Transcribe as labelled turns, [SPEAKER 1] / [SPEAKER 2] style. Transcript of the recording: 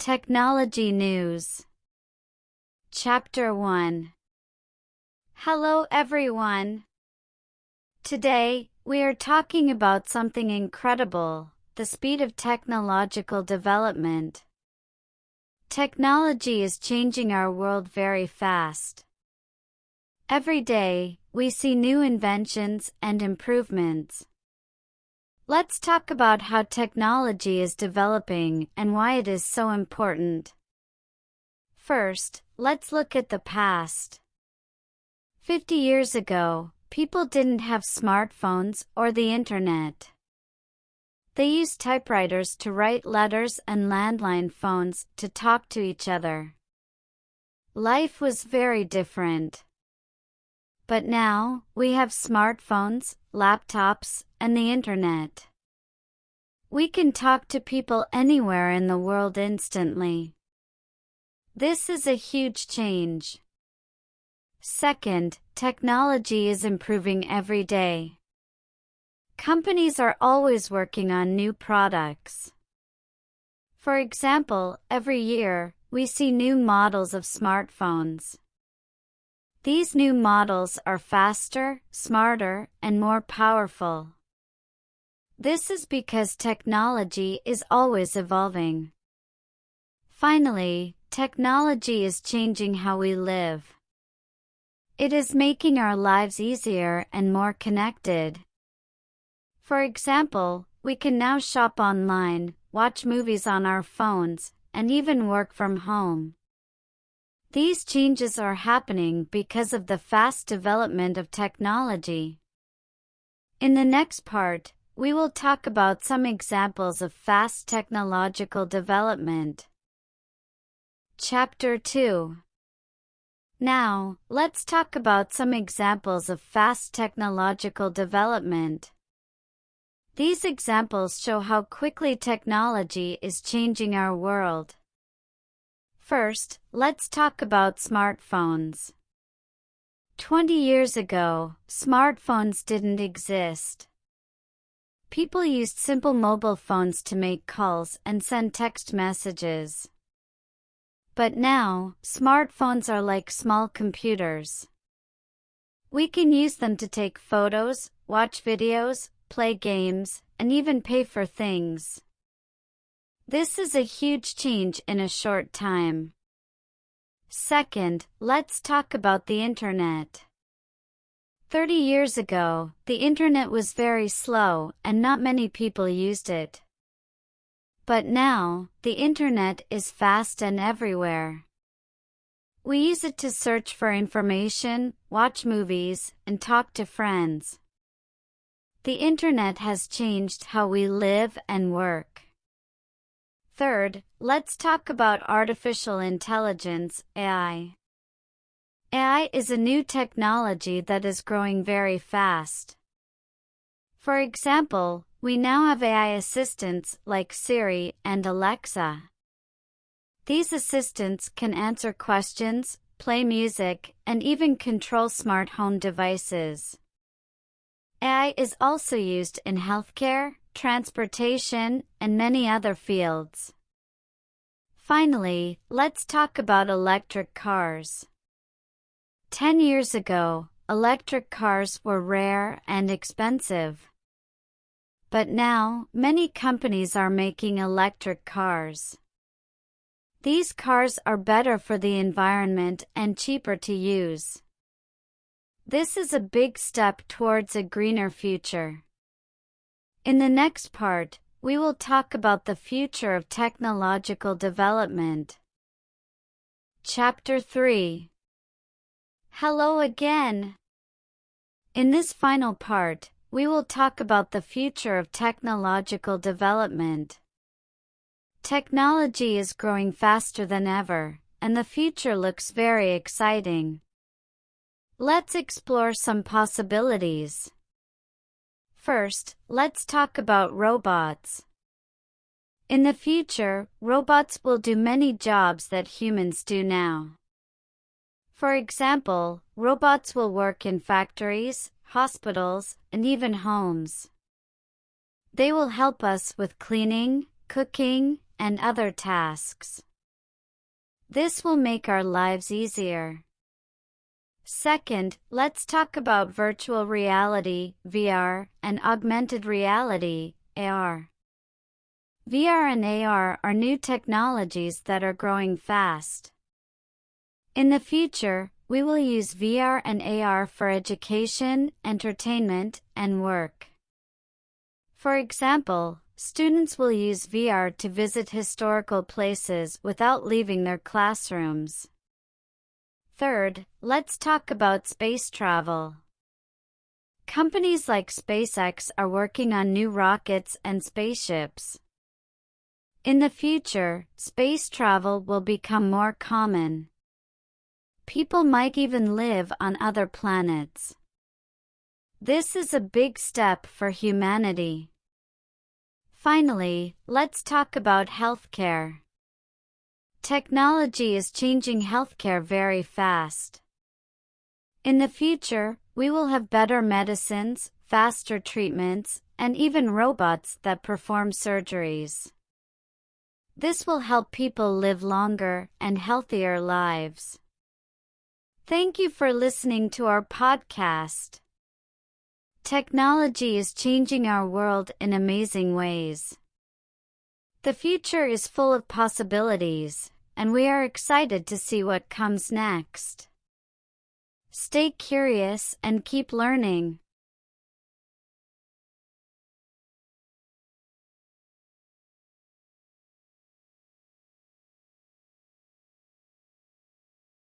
[SPEAKER 1] Technology News. Chapter 1. Hello everyone. Today, we are talking about something incredible, the speed of technological development. Technology is changing our world very fast. Every day, we see new inventions and improvements. Let's talk about how technology is developing and why it is so important. First, let's look at the past. 50 years ago, people didn't have smartphones or the internet. They used typewriters to write letters and landline phones to talk to each other. Life was very different. But now, we have smartphones, laptops, and the internet. We can talk to people anywhere in the world instantly. This is a huge change. Second, technology is improving every day. Companies are always working on new products. For example, every year, we see new models of smartphones. These new models are faster, smarter, and more powerful. This is because technology is always evolving. Finally, technology is changing how we live. It is making our lives easier and more connected. For example, we can now shop online, watch movies on our phones, and even work from home. These changes are happening because of the fast development of technology. In the next part, we will talk about some examples of fast technological development. Chapter 2. Now, let's talk about some examples of fast technological development. These examples show how quickly technology is changing our world. First, let's talk about smartphones. 20 years ago, smartphones didn't exist. People used simple mobile phones to make calls and send text messages. But now, smartphones are like small computers. We can use them to take photos, watch videos, play games, and even pay for things. This is a huge change in a short time. Second, let's talk about the internet. 30 years ago, the internet was very slow and not many people used it. But now, the internet is fast and everywhere. We use it to search for information, watch movies, and talk to friends. The internet has changed how we live and work. Third, let's talk about artificial intelligence, AI. AI is a new technology that is growing very fast. For example, we now have AI assistants like Siri and Alexa. These assistants can answer questions, play music, and even control smart home devices. AI is also used in healthcare, transportation, and many other fields. Finally, let's talk about electric cars. 10 years ago, electric cars were rare and expensive. But now, many companies are making electric cars. These cars are better for the environment and cheaper to use. This is a big step towards a greener future. In the next part, we will talk about the future of technological development. Chapter 3. Hello again! In this final part, we will talk about the future of technological development. Technology is growing faster than ever, and the future looks very exciting. Let's explore some possibilities. First, let's talk about robots. In the future, robots will do many jobs that humans do now. For example, robots will work in factories, hospitals, and even homes. They will help us with cleaning, cooking, and other tasks. This will make our lives easier. Second, let's talk about virtual reality, VR, and augmented reality, AR. VR and AR are new technologies that are growing fast. In the future, we will use VR and AR for education, entertainment, and work. For example, students will use VR to visit historical places without leaving their classrooms. Third, let's talk about space travel. Companies like SpaceX are working on new rockets and spaceships. In the future, space travel will become more common. People might even live on other planets. This is a big step for humanity. Finally, let's talk about healthcare. Technology is changing healthcare very fast. In the future, we will have better medicines, faster treatments, and even robots that perform surgeries. This will help people live longer and healthier lives. Thank you for listening to our podcast. Technology is changing our world in amazing ways. The future is full of possibilities, and we are excited to see what comes next. Stay curious and keep learning.